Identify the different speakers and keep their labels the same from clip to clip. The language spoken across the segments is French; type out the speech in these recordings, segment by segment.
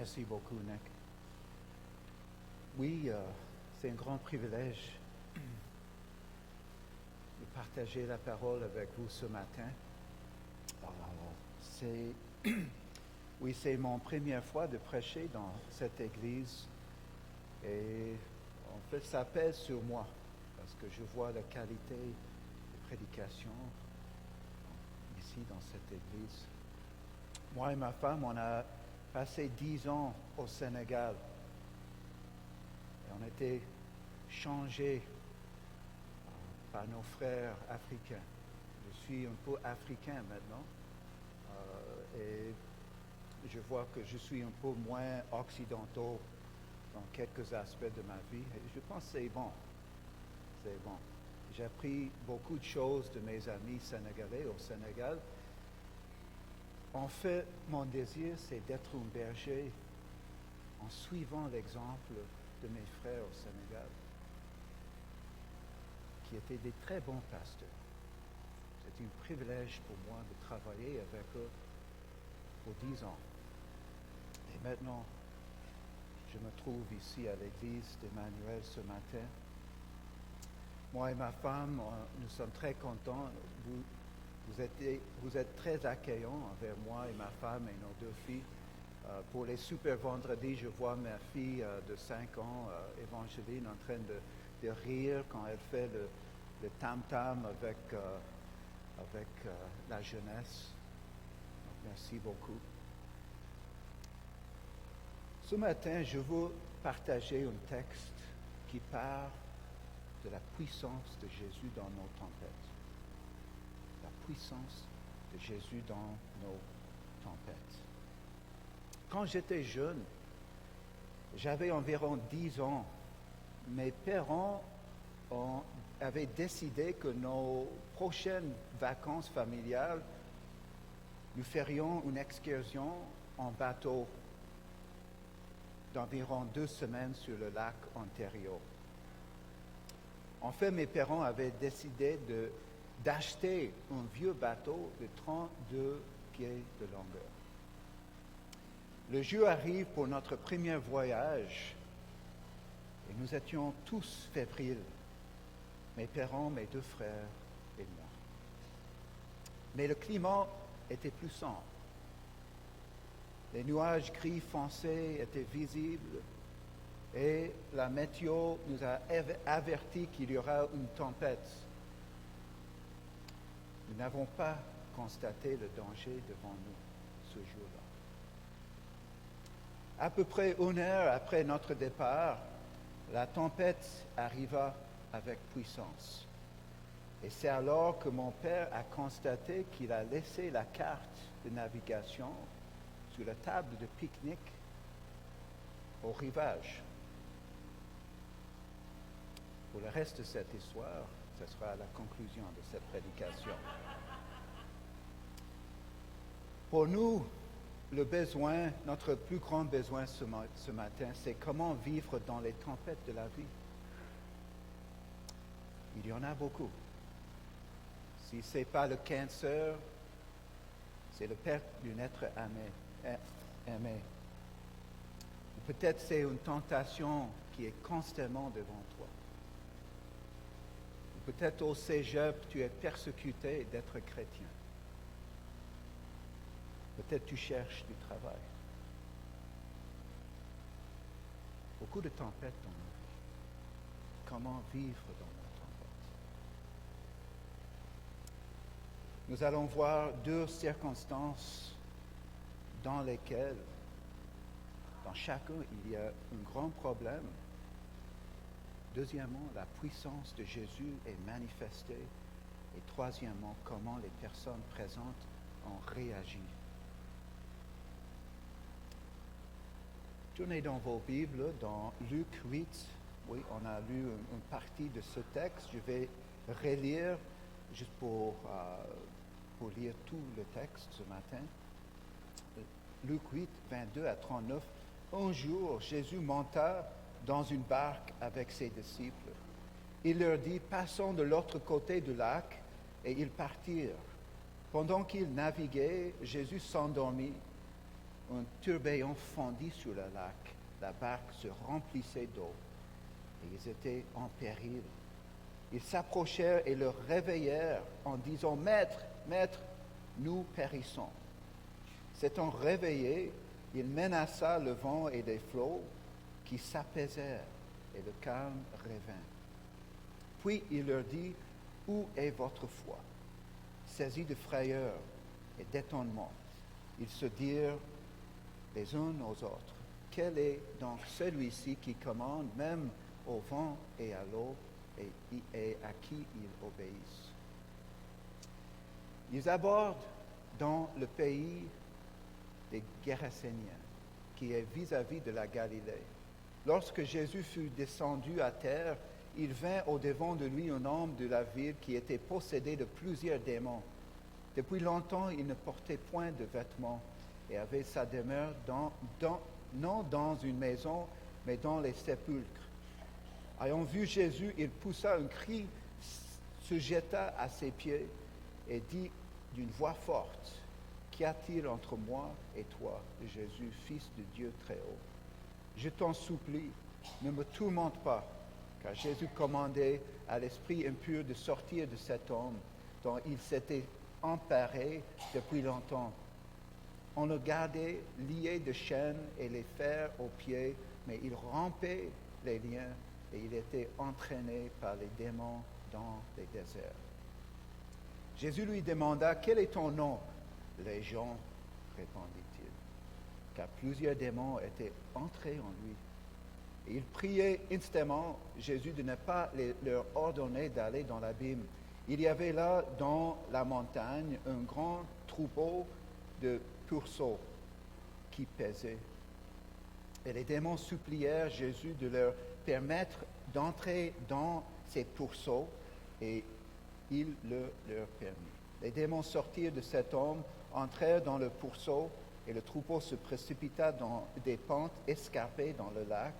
Speaker 1: Merci beaucoup, Nick. Oui, c'est un grand privilège de partager la parole avec vous ce matin. C'est mon première fois de prêcher dans cette église et en fait, ça pèse sur moi parce que je vois la qualité de prédication ici dans cette église. Moi et ma femme, on a passé 10 ans au Sénégal et on a été changés par nos frères africains. Je suis un peu africain maintenant et je vois que je suis un peu moins occidental dans quelques aspects de ma vie. Et je pense que c'est bon. C'est bon. J'ai appris beaucoup de choses de mes amis sénégalais au Sénégal. En fait, mon désir, c'est d'être un berger en suivant l'exemple de mes frères au Sénégal, qui étaient des très bons pasteurs. C'est un privilège pour moi de travailler avec eux pour 10 ans. Et maintenant, je me trouve ici à l'église d'Emmanuel ce matin. Moi et ma femme, nous sommes très contents. Vous êtes très accueillants envers moi et ma femme et nos 2 filles. Pour les super vendredis, je vois ma fille de 5 ans, Évangeline, en train de rire quand elle fait le tam-tam avec la jeunesse. Donc, merci beaucoup. Ce matin, je veux partager un texte qui parle de la puissance de Jésus dans nos tempêtes. La puissance de Jésus dans nos tempêtes. Quand j'étais jeune, j'avais environ 10 ans. Mes parents avaient décidé que nos prochaines vacances familiales, nous ferions une excursion en bateau d'environ 2 semaines sur le lac Ontario. En fait, mes parents avaient décidé d'acheter un vieux bateau de 32 pieds de longueur. Le jour arrive pour notre premier voyage et nous étions tous fébriles, mes parents, mes 2 frères et moi. Mais le climat était plus sombre. Les nuages gris foncés étaient visibles et la météo nous a averti qu'il y aura une tempête. Nous n'avons pas constaté le danger devant nous ce jour-là. À peu près 1 heure après notre départ, la tempête arriva avec puissance. Et c'est alors que mon père a constaté qu'il a laissé la carte de navigation sur la table de pique-nique au rivage. Pour le reste de cette histoire, ce sera la conclusion de cette prédication. Pour nous, le besoin, notre plus grand besoin ce matin, c'est comment vivre dans les tempêtes de la vie. Il y en a beaucoup. Si ce n'est pas le cancer, c'est la perte d'un être aimé. Peut-être c'est une tentation qui est constamment devant toi. Peut-être au cégep, tu es persécuté d'être chrétien. Peut-être tu cherches du travail. Beaucoup de tempêtes dans nos vies. Comment vivre dans la tempête? Nous allons voir 2 circonstances dans lesquelles, dans chacun, il y a un grand problème. Deuxièmement, la puissance de Jésus est manifestée. Et troisièmement, comment les personnes présentes ont réagi. Tournez dans vos Bibles, dans Luc 8. Oui, on a lu une partie de ce texte. Je vais relire juste pour lire tout le texte ce matin. Luc 8, 22 à 39. Un jour, Jésus monta dans une barque avec ses disciples. Il leur dit, passons de l'autre côté du lac, et ils partirent. Pendant qu'ils naviguaient, Jésus s'endormit. un tourbillon fondit sur le lac. La barque se remplissait d'eau et ils étaient en péril. Ils s'approchèrent et le réveillèrent en disant, « Maître, Maître, nous périssons. » S'étant réveillé, il menaça le vent et les flots qui s'apaisèrent et le calme revint. Puis il leur dit, « Où est votre foi ?» Saisis de frayeur et d'étonnement, ils se dirent les uns aux autres, « Quel est donc celui-ci qui commande même au vent et à l'eau et à qui ils obéissent ?» Ils abordent dans le pays des Géraséniens, qui est vis-à-vis de la Galilée. Lorsque Jésus fut descendu à terre, il vint au-devant de lui un homme de la ville qui était possédé de plusieurs démons. Depuis longtemps, il ne portait point de vêtements et avait sa demeure non dans une maison, mais dans les sépulcres. Ayant vu Jésus, il poussa un cri, se jeta à ses pieds et dit d'une voix forte, « Qu'y a-t-il entre moi et toi, Jésus, Fils de Dieu très haut? Je t'en supplie, ne me tourmente pas. » Car Jésus commandait à l'esprit impur de sortir de cet homme dont il s'était emparé depuis longtemps. On le gardait lié de chaînes et les fers aux pieds, mais il rompait les liens et il était entraîné par les démons dans les déserts. Jésus lui demanda, « Quel est ton nom ?» « Légion, répondit-il, car plusieurs démons étaient entrés en lui. Et il priait instamment Jésus de ne pas leur ordonner d'aller dans l'abîme. Il y avait là, dans la montagne, un grand troupeau de pourceaux qui paisait. Et les démons supplièrent Jésus de leur permettre d'entrer dans ces pourceaux, et il le leur permit. Les démons sortirent de cet homme, entrèrent dans le pourceau, et le troupeau se précipita dans des pentes escarpées dans le lac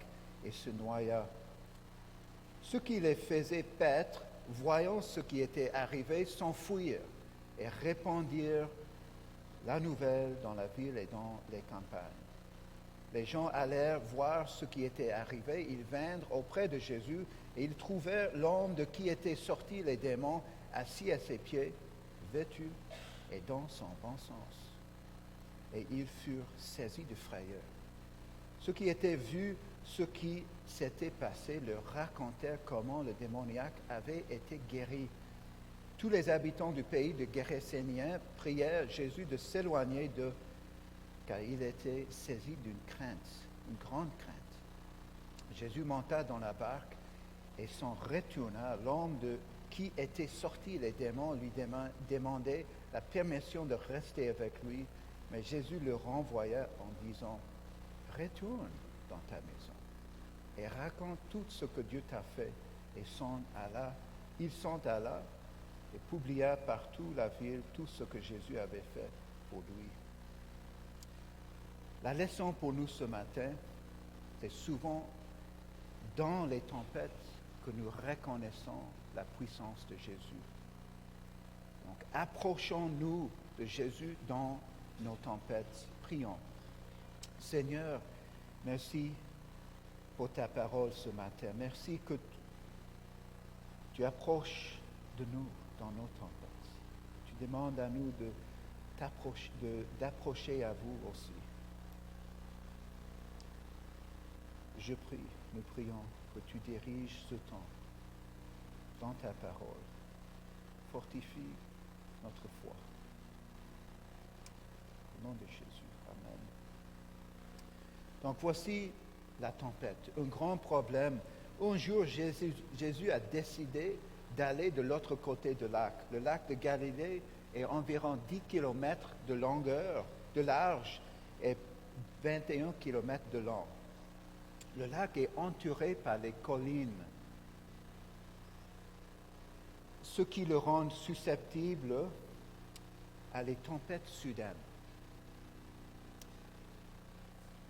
Speaker 1: et se noya. Ceux qui les faisaient paître, voyant ce qui était arrivé, s'enfuirent et répandirent la nouvelle dans la ville et dans les campagnes. Les gens allèrent voir ce qui était arrivé, ils vinrent auprès de Jésus et ils trouvèrent l'homme de qui étaient sortis les démons assis à ses pieds, vêtu et dans son bon sens. Et ils furent saisis de frayeur. Ceux qui étaient vus, ce qui s'était passé, leur racontèrent comment le démoniaque avait été guéri. Tous les habitants du pays de Géraséniens prièrent Jésus de s'éloigner d'eux, car il était saisi d'une crainte, une grande crainte. Jésus monta dans la barque et s'en retourna. L'homme de qui était sorti les démons lui demandait la permission de rester avec lui, mais Jésus le renvoya en disant, « Retourne dans ta maison et raconte tout ce que Dieu t'a fait. » Et il s'en alla et publia partout la ville tout ce que Jésus avait fait pour lui. La leçon pour nous ce matin, c'est souvent dans les tempêtes que nous reconnaissons la puissance de Jésus. Donc, approchons-nous de Jésus dans nos tempêtes. Prions. Seigneur, merci pour ta parole ce matin. Merci que tu approches de nous dans nos tempêtes. Tu demandes à nous d'approcher à vous aussi. Je prie, nous prions que tu diriges ce temps dans ta parole. Fortifie notre foi. Au nom de Jésus. Amen. Donc voici la tempête, un grand problème. Un jour, Jésus a décidé d'aller de l'autre côté du lac. Le lac de Galilée est environ 10 km de longueur, de large, et 21 km de long. Le lac est entouré par les collines, ce qui le rend susceptible à les tempêtes soudaines.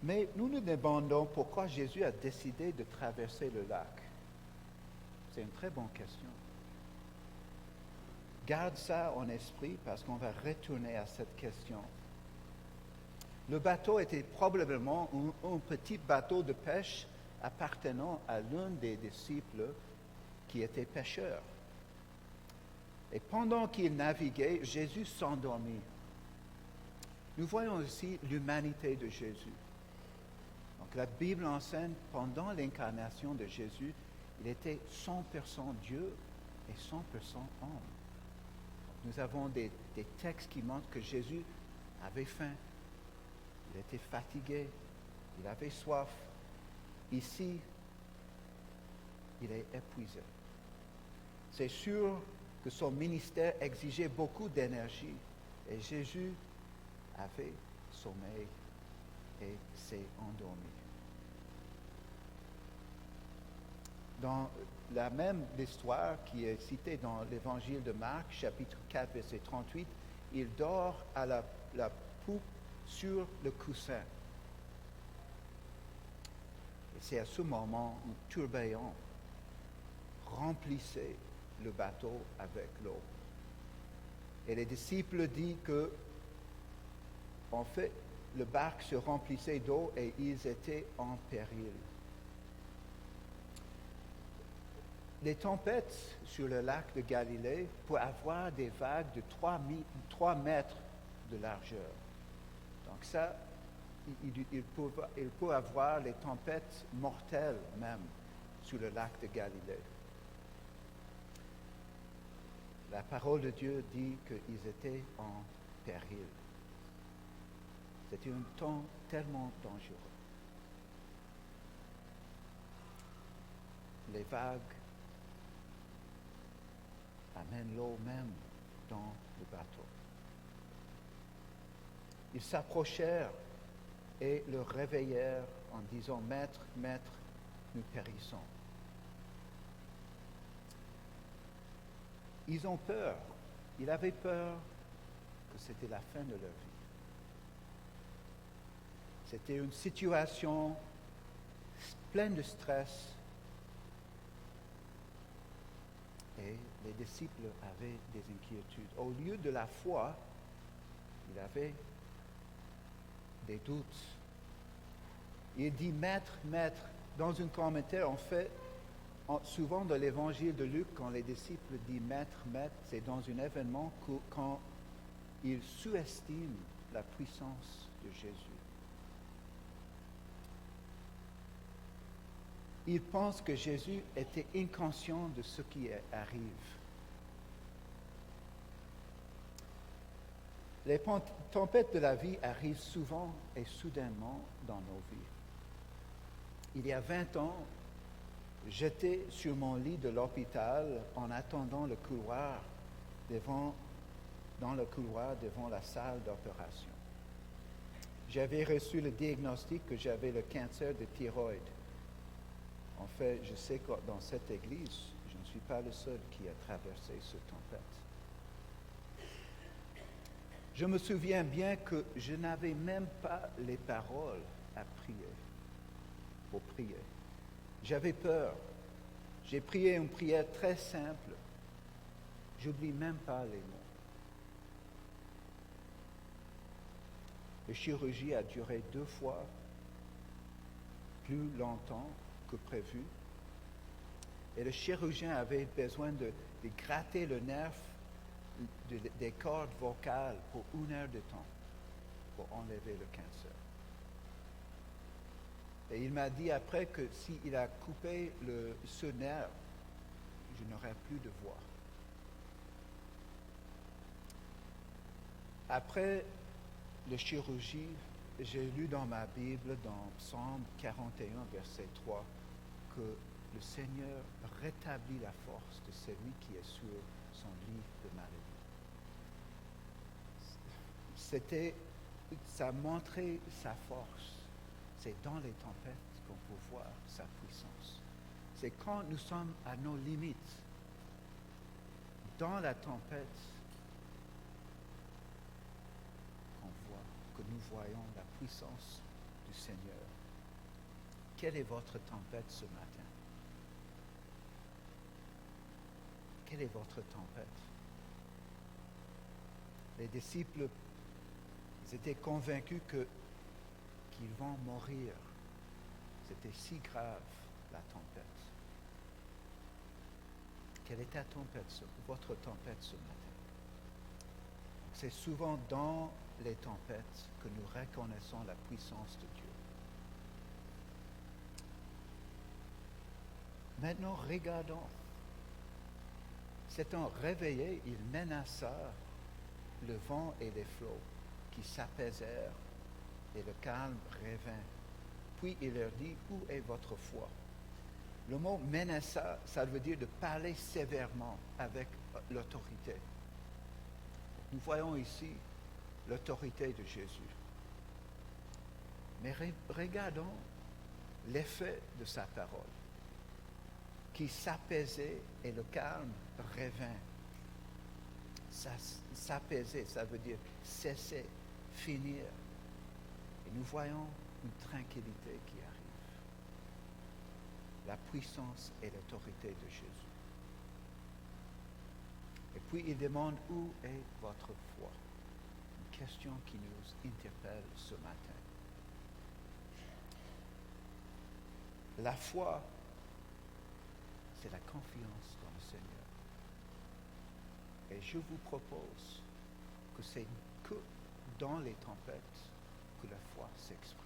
Speaker 1: Mais nous nous demandons pourquoi Jésus a décidé de traverser le lac. C'est une très bonne question. Garde ça en esprit parce qu'on va retourner à cette question. Le bateau était probablement un petit bateau de pêche appartenant à l'un des disciples qui était pêcheur. Et pendant qu'il naviguait, Jésus s'endormit. Nous voyons aussi l'humanité de Jésus. Donc la Bible enseigne, pendant l'incarnation de Jésus, il était 100% Dieu et 100% homme. Nous avons des textes qui montrent que Jésus avait faim, il était fatigué, il avait soif. Ici, il est épuisé. C'est sûr que son ministère exigeait beaucoup d'énergie et Jésus avait sommeil et s'est endormi. Dans la même histoire qui est citée dans l'évangile de Marc, chapitre 4, verset 38, il dort à la poupe sur le coussin. Et c'est à ce moment où tourbillon remplissait le bateau avec l'eau. Et les disciples disent que, en fait, le barque se remplissait d'eau et ils étaient en péril. Les tempêtes sur le lac de Galilée peuvent avoir des vagues de 3 mètres de largeur. Donc ça, il peut avoir les tempêtes mortelles même sur le lac de Galilée. La parole de Dieu dit qu'ils étaient en péril. C'était un temps tellement dangereux. Les vagues amènent l'eau même dans le bateau. Ils s'approchèrent et le réveillèrent en disant « Maître, Maître, nous périssons ». Ils ont peur. Ils avaient peur que c'était la fin de leur vie. C'était une situation pleine de stress. Et les disciples avaient des inquiétudes. Au lieu de la foi, ils avaient des doutes. Il dit Maître, Maître. Dans un commentaire, en fait, souvent dans l'évangile de Luc, quand les disciples disent Maître, Maître, c'est dans un événement quand ils sous-estiment la puissance de Jésus. Ils pensent que Jésus était inconscient de ce qui arrive. Les tempêtes de la vie arrivent souvent et soudainement dans nos vies. Il y a 20 ans, j'étais sur mon lit de l'hôpital en attendant dans le couloir devant la salle d'opération. J'avais reçu le diagnostic que j'avais le cancer de thyroïde. En fait, je sais que dans cette église, je ne suis pas le seul qui a traversé cette tempête. Je me souviens bien que je n'avais même pas les paroles pour prier. J'avais peur. J'ai prié une prière très simple. J'oublie même pas les mots. La chirurgie a duré 2 fois, plus longtemps que prévu. Et le chirurgien avait besoin de gratter le nerf des cordes vocales pour 1 heure de temps pour enlever le cancer. Et il m'a dit après que s'il a coupé ce nerf, je n'aurais plus de voix. Après la chirurgie, j'ai lu dans ma Bible, dans Psaume 41, verset 3, que le Seigneur rétablit la force de celui qui est sur son lit de maladie. Ça montrait sa force. C'est dans les tempêtes qu'on peut voir sa puissance. C'est quand nous sommes à nos limites, dans la tempête, que nous voyons la puissance du Seigneur. Quelle est votre tempête ce matin? Quelle est votre tempête? Les disciples, ils étaient convaincus que qu'ils vont mourir. C'était si grave, la tempête. Quelle est ta tempête, votre tempête ce matin? C'est souvent dans les tempêtes que nous reconnaissons la puissance de Dieu. Maintenant, regardons. S'étant réveillé, il menaça le vent et les flots qui s'apaisèrent et le calme revint. Puis il leur dit, où est votre foi? Le mot menaça, ça veut dire de parler sévèrement avec l'autorité. Nous voyons ici l'autorité de Jésus. Mais regardons l'effet de sa parole, qui s'apaisait et le calme revint. S'apaiser, ça veut dire cesser, finir. Et nous voyons une tranquillité qui arrive. La puissance et l'autorité de Jésus. Et puis il demande, où est votre foi? Une question qui nous interpelle ce matin. La foi, c'est la confiance dans le Seigneur. Et je vous propose que c'est que dans les tempêtes que la foi s'exprime.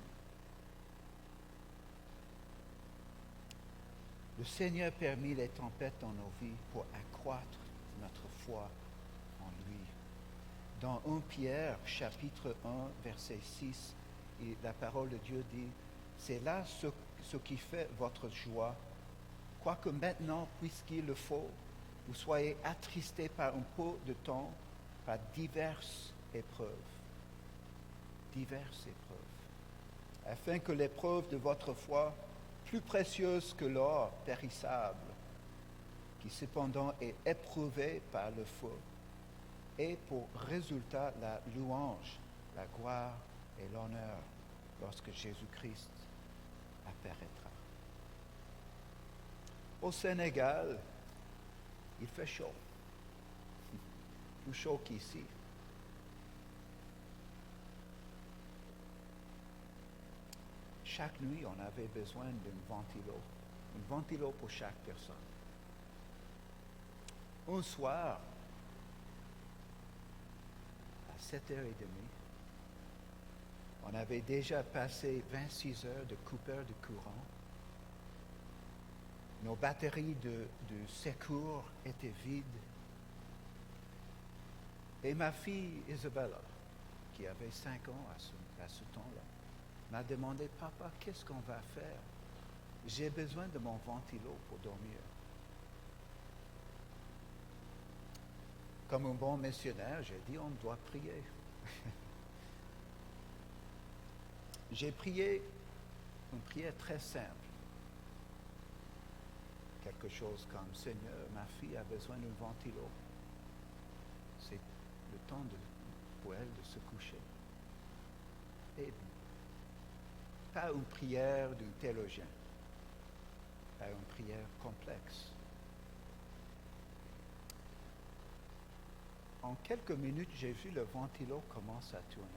Speaker 1: Le Seigneur permet les tempêtes dans nos vies pour accroître notre foi en lui. Dans 1 Pierre, chapitre 1, verset 6, la parole de Dieu dit, c'est là ce qui fait votre joie, quoique maintenant, puisqu'il le faut, vous soyez attristés par un peu de temps, par diverses épreuves, afin que l'épreuve de votre foi, plus précieuse que l'or périssable, qui cependant est éprouvé par le feu, ait pour résultat la louange, la gloire et l'honneur lorsque Jésus-Christ apparaîtra. Au Sénégal, il fait chaud, plus chaud qu'ici. Chaque nuit, on avait besoin d'un ventilo pour chaque personne. Un soir, à 7h30, on avait déjà passé 26 heures de coupure de courant. Nos batteries de secours étaient vides. Et ma fille Isabella, qui avait 5 ans à ce temps-là, m'a demandé, papa, qu'est-ce qu'on va faire? J'ai besoin de mon ventilo pour dormir. Comme un bon missionnaire, j'ai dit, on doit prier. J'ai prié une prière très simple. Quelque chose comme, Seigneur, ma fille a besoin d'un ventilo. C'est le temps pour elle de se coucher. Et pas une prière d'un théologien, pas une prière complexe. En quelques minutes, j'ai vu le ventilo commencer à tourner.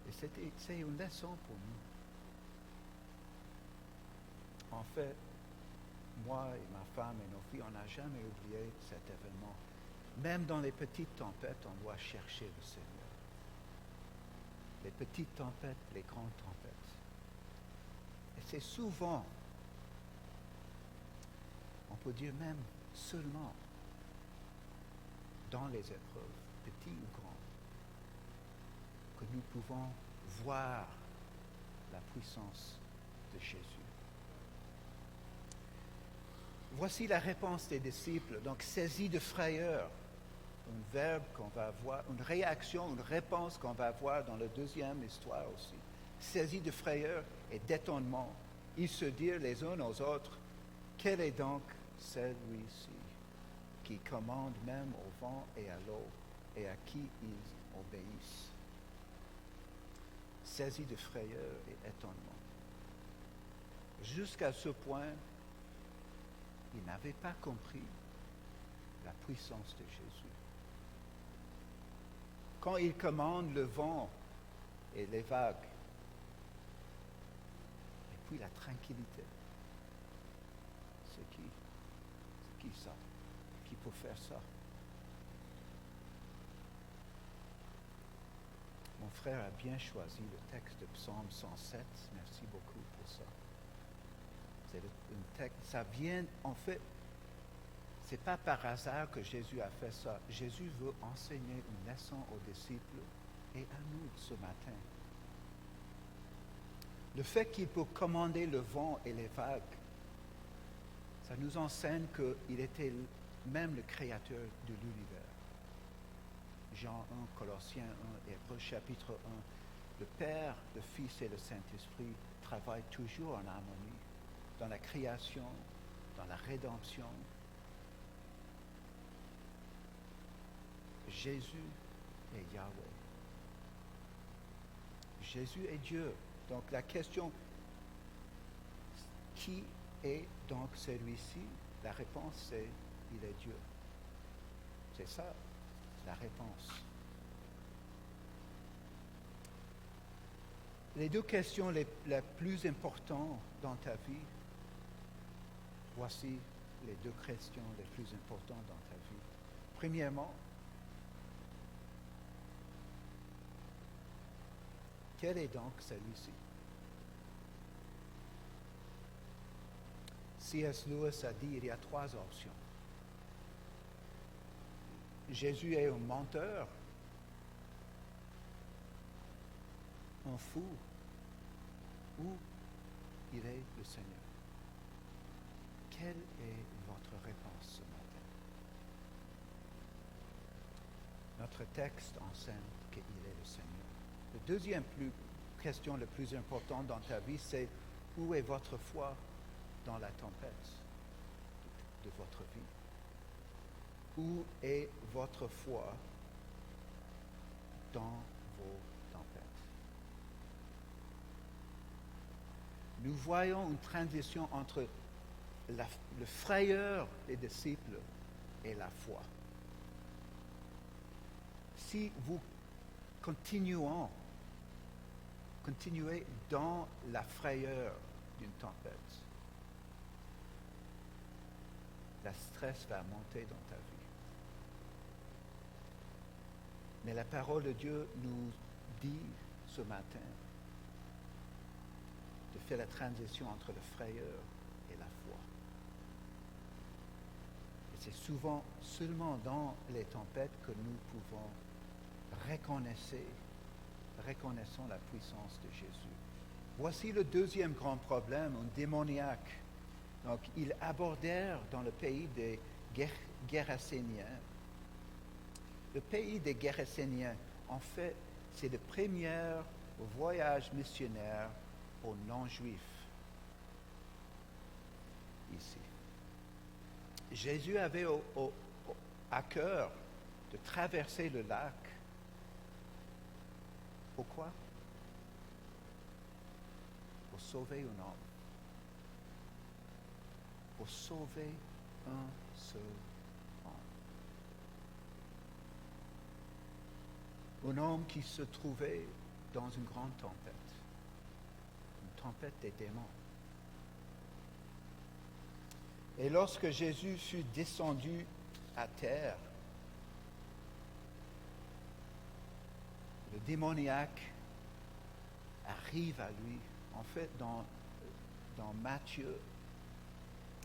Speaker 1: Et c'est une leçon pour nous. En fait, moi et ma femme et nos filles, on n'a jamais oublié cet événement. Même dans les petites tempêtes, on doit chercher le Seigneur. Les petites tempêtes, les grandes tempêtes. Et c'est souvent, on peut dire même seulement, dans les épreuves, petites ou grandes, que nous pouvons voir la puissance de Jésus. Voici la réponse des disciples, donc saisis de frayeur, un verbe qu'on va voir, une réaction, une réponse qu'on va voir dans la deuxième histoire aussi. Saisis de frayeur et d'étonnement, ils se dirent les uns aux autres, quel est donc celui-ci qui commande même au vent et à l'eau et à qui ils obéissent? Saisis de frayeur et étonnement. Jusqu'à ce point, ils n'avaient pas compris la puissance de Jésus. Quand il commande le vent et les vagues. Et puis la tranquillité. C'est qui? C'est qui ça? Qui peut faire ça? Mon frère a bien choisi le texte de Psaume 107. Merci beaucoup pour ça. C'est un texte, ça vient, en fait, c'est pas par hasard que Jésus a fait ça. Jésus veut enseigner une leçon aux disciples et à nous ce matin. Le fait qu'il peut commander le vent et les vagues, ça nous enseigne qu'il était même le créateur de l'univers. Jean 1, Colossiens 1, Hébreux chapitre 1. Le Père, le Fils et le Saint-Esprit travaillent toujours en harmonie dans la création, dans la rédemption. Jésus est Yahweh. Jésus est Dieu. Donc la question, qui est donc celui-ci? La réponse c'est, il est Dieu. C'est ça la réponse. Les deux questions les plus importantes dans ta vie, voici les deux questions les plus importantes dans ta vie. Premièrement, quel est donc celui-ci? C.S. Lewis a dit qu'il y a trois options. Jésus est un menteur, un fou, ou il est le Seigneur. Quelle est votre réponse ce matin? Notre texte enseigne qu'il est le Seigneur. La deuxième question la plus importante dans ta vie, c'est où est votre foi dans la tempête de votre vie? Où est votre foi dans vos tempêtes? Nous voyons une transition entre le frayeur des disciples et la foi. Si vous continuez dans la frayeur d'une tempête, le stress va monter dans ta vie. Mais la parole de Dieu nous dit ce matin de faire la transition entre la frayeur et la foi. Et c'est souvent seulement dans les tempêtes que nous pouvons reconnaissons la puissance de Jésus. Voici le deuxième grand problème, un démoniaque. Donc, ils abordèrent dans le pays des Géraséniens. Le pays des Géraséniens, en fait, c'est le premier voyage missionnaire aux non-juifs ici. Jésus avait à cœur de traverser le lac. Pourquoi? Pour sauver un homme. Pour sauver un seul homme. Un homme qui se trouvait dans une grande tempête. Une tempête des démons. Et lorsque Jésus fut descendu à terre, le démoniaque arrive à lui. En fait, dans Matthieu,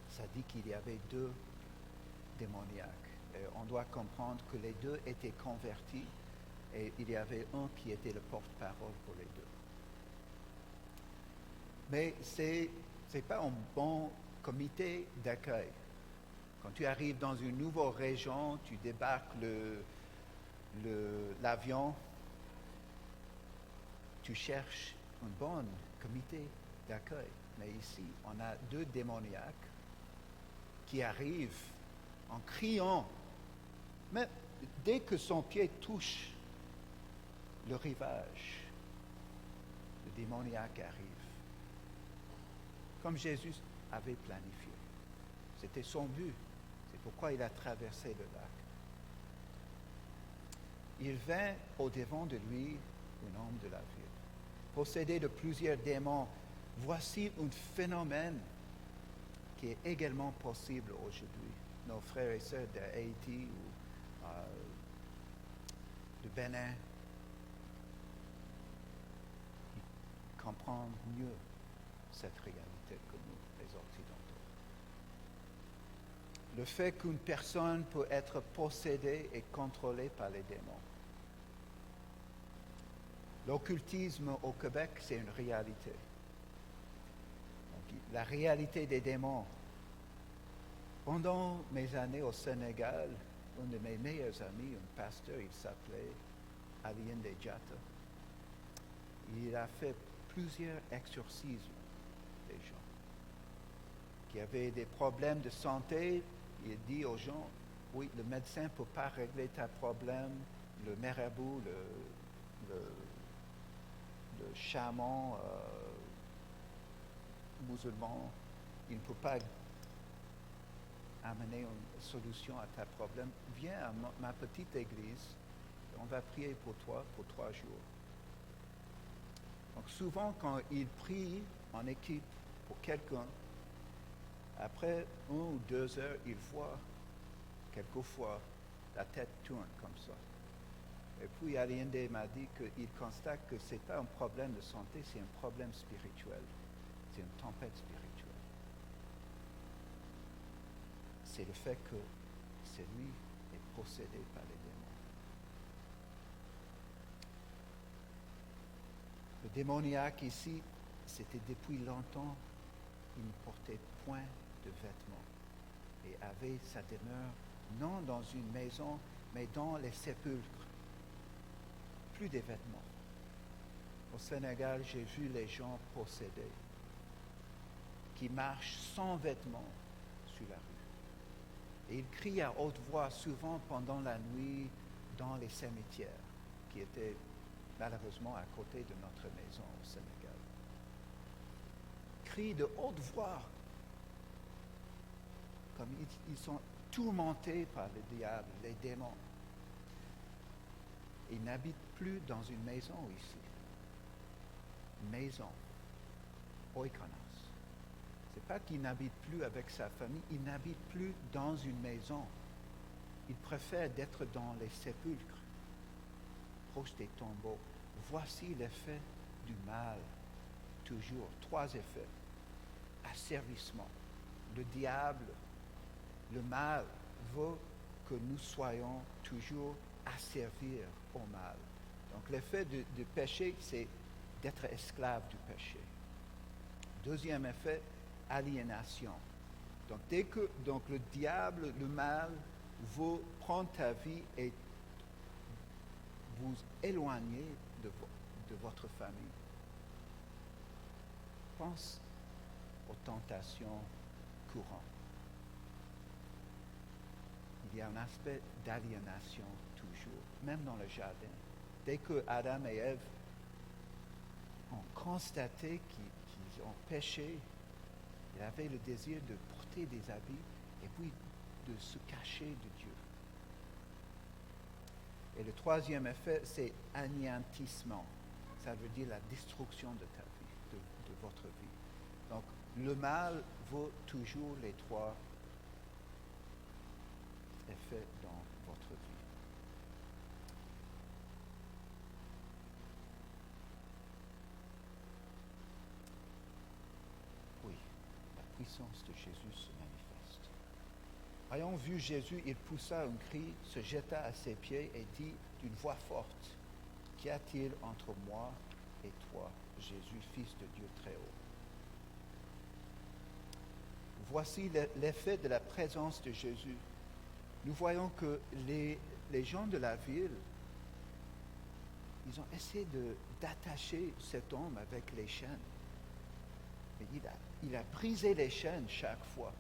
Speaker 1: ça dit qu'il y avait deux démoniaques. Et on doit comprendre que les deux étaient convertis et il y avait un qui était le porte-parole pour les deux. Mais c'est pas un bon comité d'accueil. Quand tu arrives dans une nouvelle région, tu débarques l'avion, tu cherches un bon comité d'accueil. Mais ici, on a deux démoniaques qui arrivent en criant. Mais dès que son pied touche le rivage, le démoniaque arrive. Comme Jésus avait planifié. C'était son but. C'est pourquoi il a traversé le lac. Il vint au devant de lui un homme de la ville. possédé de plusieurs démons. Voici un phénomène qui est également possible aujourd'hui. Nos frères et sœurs d'Haïti ou de Bénin, ils comprennent mieux cette réalité que nous, les Occidentaux. Le fait qu'une personne peut être possédée et contrôlée par les démons. L'occultisme au Québec, c'est une réalité. Donc, la réalité des démons. Pendant mes années au Sénégal, un de mes meilleurs amis, un pasteur, il s'appelait Alien Dejata. Il a fait plusieurs exorcismes des gens qui avaient des problèmes de santé. Il dit aux gens, oui, le médecin ne peut pas régler ta problème, le marabout, le chaman musulman, il ne peut pas amener une solution à ta problème. Viens à ma petite église, on va prier pour toi pour 3 jours. Donc souvent, quand il prie en équipe pour quelqu'un, après 1 ou 2 heures, il voit quelquefois la tête tourne comme ça. Et puis Allende m'a dit qu'il constate que ce n'est pas un problème de santé, c'est un problème spirituel. C'est une tempête spirituelle. C'est le fait que celui est possédé par les démons. Le démoniaque ici, c'était depuis longtemps, il ne portait point de vêtements et avait sa demeure non dans une maison, mais dans les sépulcres. Plus de vêtements. Au Sénégal, j'ai vu les gens possédés qui marchent sans vêtements sur la rue. Et ils crient à haute voix, souvent pendant la nuit, dans les cimetières, qui étaient malheureusement à côté de notre maison au Sénégal. Crient de haute voix, comme ils sont tourmentés par le diable, les démons. Ils n'habitent plus dans une maison ici. Maison, oikonos. Ce n'est pas qu'il n'habite plus avec sa famille, il n'habite plus dans une maison. Il préfère d'être dans les sépulcres, proche des tombeaux. Voici l'effet du mal, toujours. 3 effets. Asservissement. Le diable, le mal veut que nous soyons toujours asservis au mal. Donc l'effet du péché, c'est d'être esclave du péché. Deuxième effet, aliénation. Donc le diable, le mal, veut prendre ta vie et vous éloigner de votre famille. Pense aux tentations courantes. Il y a un aspect d'aliénation toujours, même dans le jardin. Dès que Adam et Ève ont constaté qu'ils ont péché, ils avaient le désir de porter des habits et puis de se cacher de Dieu. Et le troisième effet, c'est anéantissement. Ça veut dire la destruction de ta vie, de votre vie. Donc, le mal vaut toujours les 3 effets dans votre vie. Oui, la puissance de Jésus se manifeste. Ayant vu Jésus, il poussa un cri, se jeta à ses pieds et dit d'une voix forte, « Qu'y a-t-il entre moi et toi, Jésus, Fils de Dieu très haut ?» Voici l'effet de la présence de Jésus. Nous voyons que les gens de la ville, ils ont essayé d'attacher cet homme avec les chaînes. Mais il a brisé les chaînes chaque fois.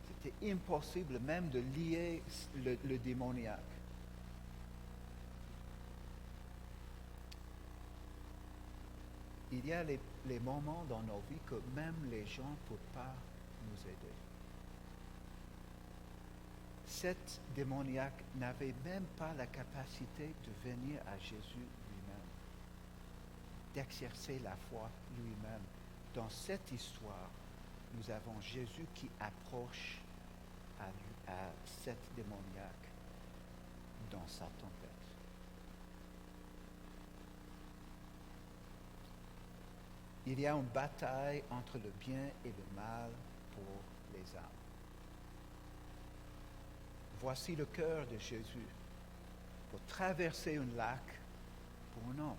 Speaker 1: C'était impossible même de lier le démoniaque. Il y a les moments dans nos vies que même les gens ne peuvent pas nous aider. Cet démoniaque n'avait même pas la capacité de venir à Jésus lui-même. d'exercer la foi lui-même. Dans cette histoire, nous avons Jésus qui approche à cette démoniaque dans sa tempête. Il y a une bataille entre le bien et le mal pour les âmes. Voici le cœur de Jésus pour traverser un lac pour un homme.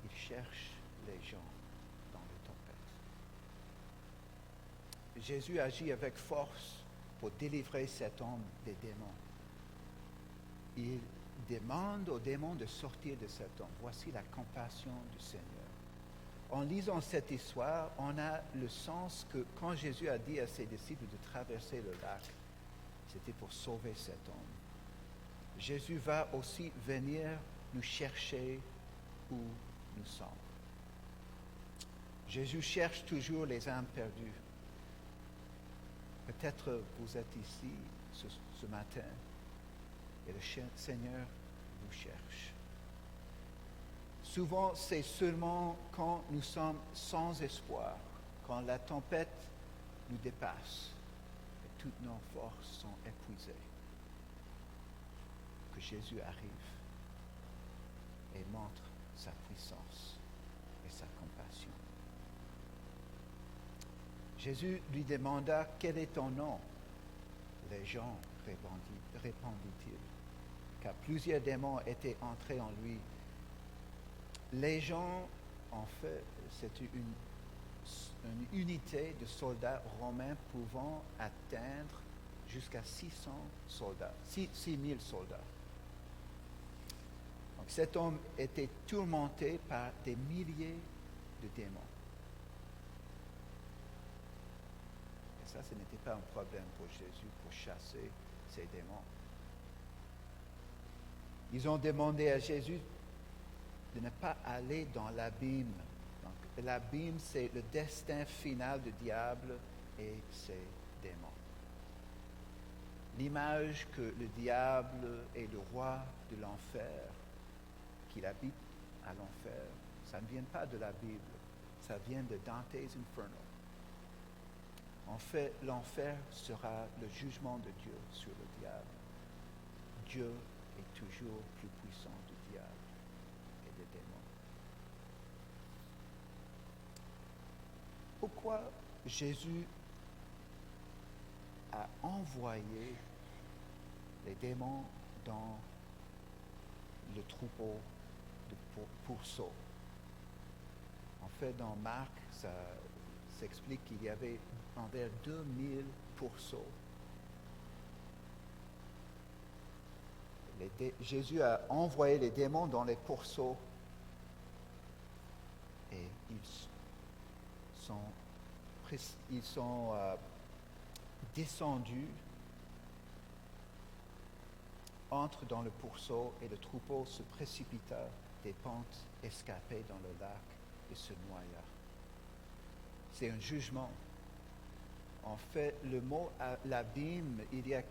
Speaker 1: Il cherche les gens dans les tempêtes. Jésus agit avec force pour délivrer cet homme des démons. Il demande aux démons de sortir de cet homme. Voici la compassion du Seigneur. En lisant cette histoire, on a le sens que quand Jésus a dit à ses disciples de traverser le lac, c'était pour sauver cet homme. Jésus va aussi venir nous chercher où nous sommes. Jésus cherche toujours les âmes perdues. Peut-être vous êtes ici ce matin et le Seigneur vous cherche. Souvent, c'est seulement quand nous sommes sans espoir, quand la tempête nous dépasse et toutes nos forces sont épuisées, que Jésus arrive et montre sa puissance et sa compassion. Jésus lui demanda « Quel est ton nom ?» Les gens répondit-il, car plusieurs démons étaient entrés en lui. Les gens, en fait, c'était une unité de soldats romains pouvant atteindre jusqu'à 600 soldats, 6000 soldats. Donc cet homme était tourmenté par des milliers de démons. Et ça, ce n'était pas un problème pour Jésus pour chasser ces démons. Ils ont demandé à Jésus de ne pas aller dans l'abîme. Donc, l'abîme, c'est le destin final du diable et ses démons. L'image que le diable est le roi de l'enfer, qu'il habite à l'enfer, ça ne vient pas de la Bible, ça vient de Dante's Inferno. En fait, l'enfer sera le jugement de Dieu sur le diable. Dieu est toujours plus puissant du diable et des démons. Pourquoi Jésus a envoyé les démons dans le troupeau de pourceaux? En fait, dans Marc, ça s'explique qu'il y avait envers 2000 pourceaux. Jésus a envoyé les démons dans les pourceaux et ils sont descendus, entrent dans le pourceau et le troupeau se précipita des pentes escarpées dans le lac et se noya. C'est un jugement. En fait, le mot l'abîme, il y a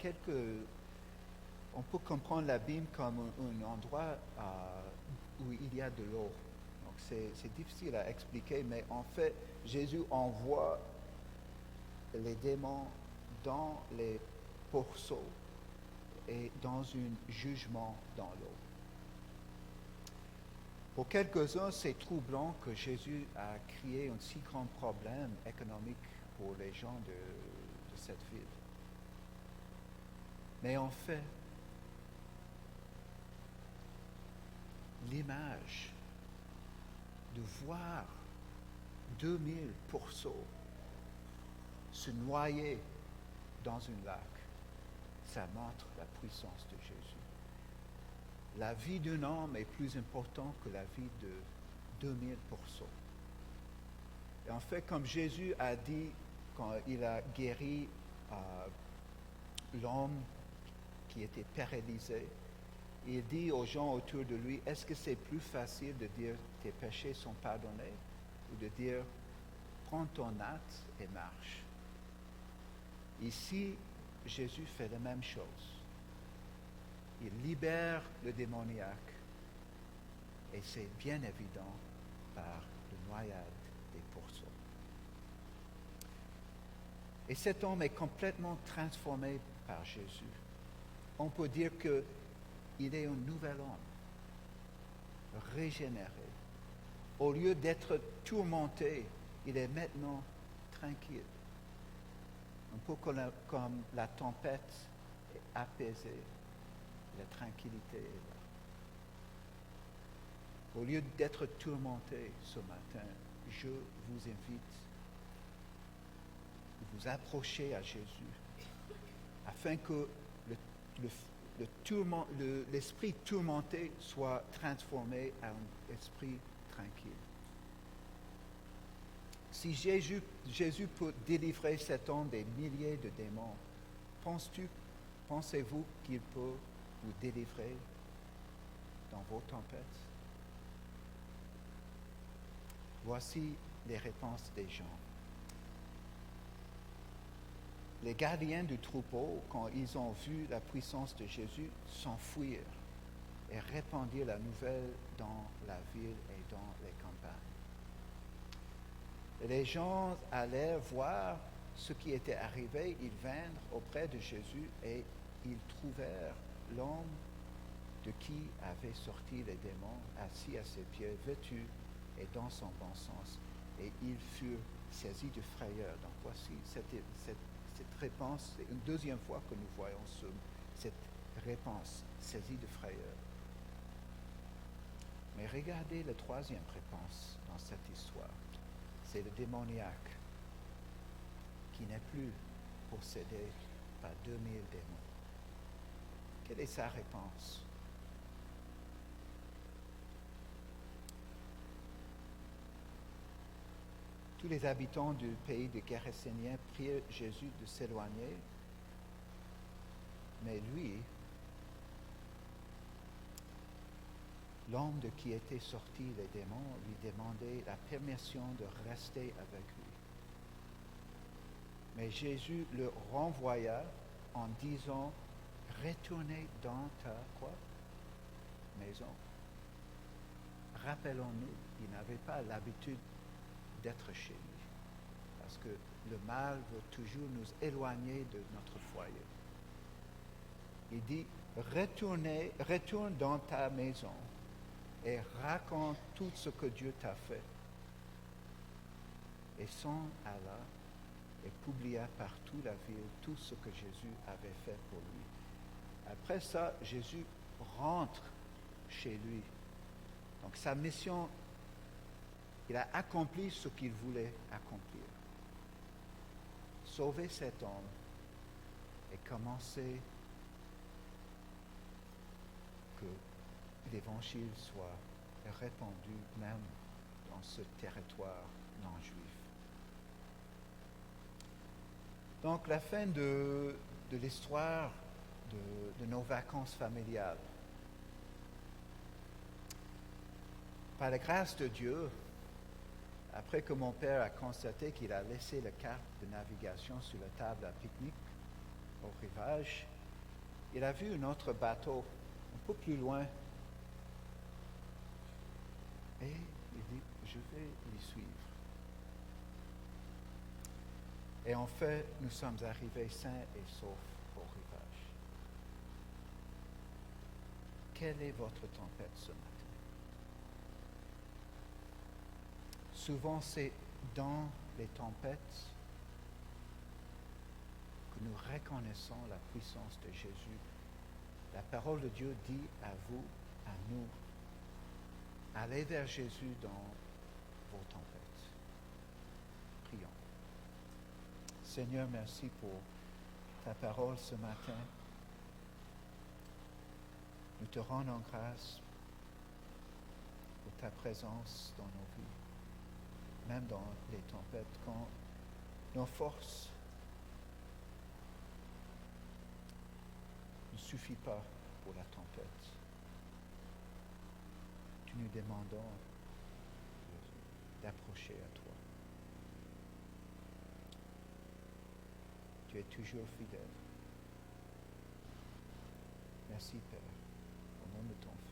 Speaker 1: on peut comprendre l'abîme comme un endroit où il y a de l'eau. Donc c'est difficile à expliquer, mais en fait, Jésus envoie les démons dans les pourceaux et dans un jugement dans l'eau. Pour quelques-uns, c'est troublant que Jésus a créé un si grand problème économique pour les gens de cette ville. Mais en fait, l'image de voir 2000 pourceaux se noyer dans un lac, ça montre la puissance de Jésus. La vie d'un homme est plus importante que la vie de 2000 pourceaux. Et en fait, comme Jésus a dit quand il a guéri l'homme qui était paralysé, il dit aux gens autour de lui, est-ce que c'est plus facile de dire tes péchés sont pardonnés ou de dire prends ton hâte et marche? Ici, Jésus fait la même chose. Il libère le démoniaque et c'est bien évident par le noyade des pourceaux. Et cet homme est complètement transformé par Jésus. On peut dire qu'il est un nouvel homme, régénéré. Au lieu d'être tourmenté, il est maintenant tranquille. Un peu comme la tempête est apaisée, la tranquillité est là. Au lieu d'être tourmenté ce matin, je vous invite à vous approcher à Jésus afin que l'esprit tourmenté soit transformé en un esprit tranquille. Si Jésus peut délivrer cet homme des milliers de démons, pensez-vous qu'il peut vous délivrer dans vos tempêtes? Voici les réponses des gens. Les gardiens du troupeau, quand ils ont vu la puissance de Jésus, s'enfuirent et répandirent la nouvelle dans la ville et dans les campagnes. Et les gens allèrent voir ce qui était arrivé. Ils vinrent auprès de Jésus et ils trouvèrent l'homme de qui avaient sorti les démons assis à ses pieds, vêtu et dans son bon sens. Et ils furent saisis de frayeur. Donc voici cette réponse. C'est une deuxième fois que nous voyons cette réponse, saisie de frayeur. Mais regardez la troisième réponse dans cette histoire. C'est le démoniaque qui n'est plus possédé par 2000 démons. Quelle est sa réponse? Tous les habitants du pays de Gérasénien prient Jésus de s'éloigner, mais lui, l'homme de qui étaient sortis les démons, lui demandait la permission de rester avec lui. Mais Jésus le renvoya en disant, retournez dans ta maison. Rappelons-nous, il n'avait pas l'habitude d'être chez lui, parce que le mal veut toujours nous éloigner de notre foyer. Il dit, retourne dans ta maison et raconte tout ce que Dieu t'a fait. Et s'en alla et publia partout la ville tout ce que Jésus avait fait pour lui. Après ça, Jésus rentre chez lui. Donc sa mission, il a accompli ce qu'il voulait accomplir. Sauver cet homme et commencer que l'Évangile soit répandu même dans ce territoire non juif. Donc la fin de l'histoire de nos vacances familiales. Par la grâce de Dieu, après que mon père a constaté qu'il a laissé la carte de navigation sur la table à pique-nique au rivage, il a vu un autre bateau un peu plus loin. Et il dit, je vais l'y suivre. Et en fait, nous sommes arrivés sains et saufs au rivage. Quelle est votre tempête ce matin? Souvent, c'est dans les tempêtes que nous reconnaissons la puissance de Jésus. La parole de Dieu dit à vous, à nous, allez vers Jésus dans vos tempêtes. Prions. Seigneur, merci pour ta parole ce matin. Nous te rendons grâce pour ta présence dans nos vies, même dans les tempêtes, quand nos forces ne suffisent pas pour la tempête. Tu nous demandons d'approcher à toi. Tu es toujours fidèle. Merci, Père, au nom de ton Fils.